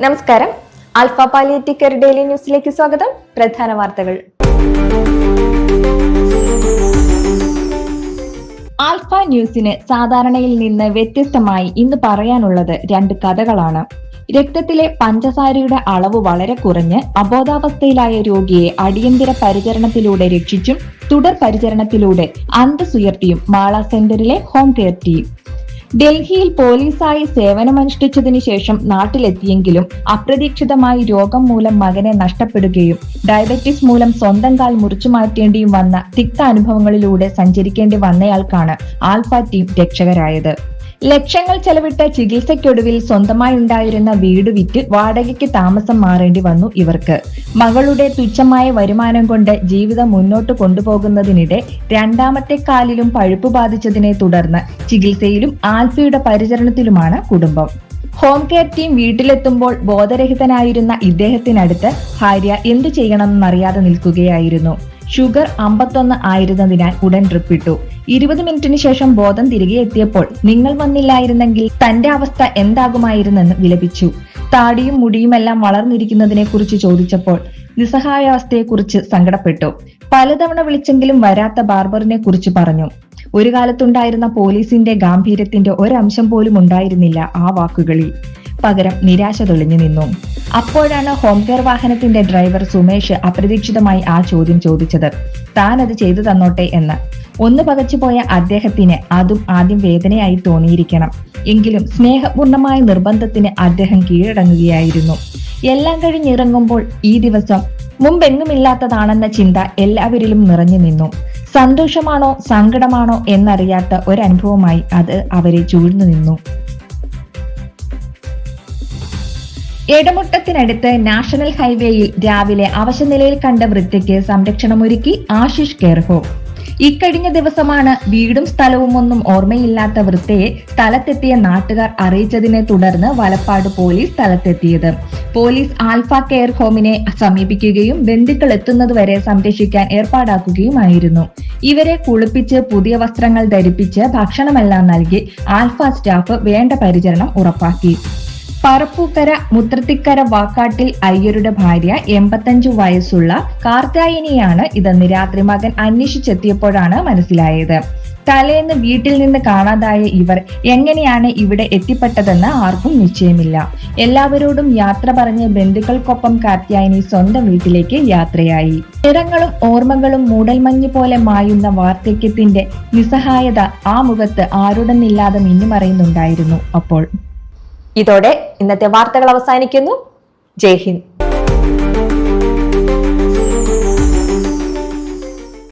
നമസ്കാരം. Alpha palliative care daily ന്യൂസിലേക്ക് സ്വാഗതം. പ്രധാന വാർത്തകൾ. ആൽഫ ന്യൂസിന് സാധാരണയിൽ നിന്ന് വ്യത്യസ്തമായി ഇന്ന് പറയാനുള്ളത് രണ്ട് കഥകളാണ്. രക്തത്തിലെ പഞ്ചസാരയുടെ അളവ് വളരെ കുറഞ്ഞ് അബോധാവസ്ഥയിലായ രോഗിയെ അടിയന്തര പരിചരണത്തിലൂടെ രക്ഷിച്ചും തുടർ പരിചരണത്തിലൂടെ അന്തസ്സുയർത്തിയും മാള സെന്ററിലെ ഹോം കെയർ ടീം. ഡൽഹിയിൽ പോലീസായി സേവനമനുഷ്ഠിച്ചതിനു ശേഷം നാട്ടിലെത്തിയെങ്കിലും അപ്രതീക്ഷിതമായി രോഗം മൂലം മകനെ നഷ്ടപ്പെടുകയും ഡയബറ്റീസ് മൂലം സ്വന്തം കാൽ മുറിച്ചു മാറ്റേണ്ടിയും വന്ന തിക്ത അനുഭവങ്ങളിലൂടെ സഞ്ചരിക്കേണ്ടി വന്നയാൾക്കാണ് ആൽഫ ടീം രക്ഷകരായത്. ലക്ഷങ്ങൾ ചെലവിട്ട ചികിത്സയ്ക്കൊടുവിൽ സ്വന്തമായി ഉണ്ടായിരുന്ന വീട് വിറ്റ് വാടകയ്ക്ക് താമസം മാറേണ്ടി വന്നു ഇവർക്ക്. മകളുടെ തുച്ഛമായ വരുമാനം കൊണ്ട് ജീവിതം മുന്നോട്ട് കൊണ്ടുപോകുന്നതിനിടെ രണ്ടാമത്തെ കാലിലും പഴുപ്പ് ബാധിച്ചതിനെ തുടർന്ന് ചികിത്സയിലും ആൽഫയുടെ പരിചരണത്തിലുമാണ് കുടുംബം. ഹോം കെയർ ടീം വീട്ടിലെത്തുമ്പോൾ ബോധരഹിതനായിരുന്ന ഇദ്ദേഹത്തിനടുത്ത് ഭാര്യ എന്തു ചെയ്യണമെന്നറിയാതെ നിൽക്കുകയായിരുന്നു. ഷുഗർ 51 ആയിരുന്നതിനാൽ ഉടൻ ട്രിപ്പിട്ടു. 20 മിനിറ്റിന് ശേഷം ബോധം തിരികെ എത്തിയപ്പോൾ നിങ്ങൾ വന്നില്ലായിരുന്നെങ്കിൽ തന്റെ അവസ്ഥ എന്താകുമായിരുന്നെന്ന് വിലപിച്ചു. താടിയും മുടിയുമെല്ലാം വളർന്നിരിക്കുന്നതിനെ കുറിച്ച് ചോദിച്ചപ്പോൾ നിസ്സഹായാവസ്ഥയെക്കുറിച്ച് സങ്കടപ്പെട്ടു. പലതവണ വിളിച്ചെങ്കിലും വരാത്ത ബാർബറിനെ കുറിച്ച് പറഞ്ഞു. ഒരു കാലത്തുണ്ടായിരുന്ന പോലീസിന്റെ ഗാംഭീര്യത്തിന്റെ ഒരംശം പോലും ഉണ്ടായിരുന്നില്ല ആ വാക്കുകളിൽ. പകരം നിരാശ തെളിഞ്ഞു നിന്നു. അപ്പോഴാണ് ഹോം കെയർ വാഹനത്തിന്റെ ഡ്രൈവർ സുമേഷ് അപ്രതീക്ഷിതമായി ആ ചോദ്യം ചോദിച്ചത്. താൻ അത് ചെയ്തു തന്നോട്ടെ എന്ന്. ഒന്ന് പകച്ചുപോയ അദ്ദേഹത്തിന് അതും ആദ്യം വേദനയായി തോന്നിയിരിക്കണം. എങ്കിലും സ്നേഹപൂർണമായ നിർബന്ധത്തിന് അദ്ദേഹം കീഴടങ്ങുകയായിരുന്നു. എല്ലാം കഴിഞ്ഞിറങ്ങുമ്പോൾ ഈ ദിവസം മുമ്പെങ്ങുമില്ലാത്തതാണെന്ന ചിന്ത എല്ലാവരിലും നിറഞ്ഞു നിന്നു. സന്തോഷമാണോ സങ്കടമാണോ എന്നറിയാത്ത ഒരനുഭവമായി അത് അവരെ ചൂഴ്ന്നു നിന്നു. എടമുട്ടത്തിനടുത്ത് നാഷണൽ ഹൈവേയിൽ രാവിലെ അവശനിലയിൽ കണ്ട വൃദ്ധയ്ക്ക് സംരക്ഷണമൊരുക്കി ആശിഷ് കെയർ ഹോം. ഇക്കഴിഞ്ഞ ദിവസമാണ് വീടും സ്ഥലവും ഒന്നും ഓർമ്മയില്ലാത്ത വൃദ്ധയെ സ്ഥലത്തെത്തിയ നാട്ടുകാർ അറിയിച്ചതിനെ തുടർന്ന് വലപ്പാട് പോലീസ് സ്ഥലത്തെത്തിയത്. പോലീസ് ആൽഫ കെയർ ഹോമിനെ സമീപിക്കുകയും ബന്ധുക്കൾ എത്തുന്നതുവരെ സംരക്ഷിക്കാൻ ഏർപ്പാടാക്കുകയുമായിരുന്നു. ഇവരെ കുളിപ്പിച്ച് പുതിയ വസ്ത്രങ്ങൾ ധരിപ്പിച്ച് ഭക്ഷണമെല്ലാം നൽകി ആൽഫ സ്റ്റാഫ് വേണ്ട പരിചരണം ഉറപ്പാക്കി. പറപ്പൂക്കര മുത്രത്തിക്കര വാക്കാട്ടിൽ അയ്യരുടെ ഭാര്യ 85 വയസ്സുള്ള കാർത്യായനിയാണ് ഇതെന്ന് രാത്രി മകൻ അന്വേഷിച്ചെത്തിയപ്പോഴാണ് മനസ്സിലായത്. തലേന്ന് വീട്ടിൽ നിന്ന് കാണാതായ ഇവർ എങ്ങനെയാണ് ഇവിടെ എത്തിപ്പെട്ടതെന്ന് ആർക്കും നിശ്ചയമില്ല. എല്ലാവരോടും യാത്ര പറഞ്ഞ് ബന്ധുക്കൾക്കൊപ്പം കാർത്യായനി സ്വന്തം വീട്ടിലേക്ക് യാത്രയായി. നിറങ്ങളും ഓർമ്മകളും മൂടൽമഞ്ഞ് പോലെ മായുന്ന വാർദ്ധക്യത്തിന്റെ നിസ്സഹായത ആ മുഖത്ത് ആരുടെന്നില്ലാതെ മിന്നിമറയുന്നുണ്ടായിരുന്നു. അപ്പോൾ ഇതോടെ ഇന്നത്തെ വാർത്തകൾ അവസാനിക്കുന്നു. ജയ് ഹിന്ദ്.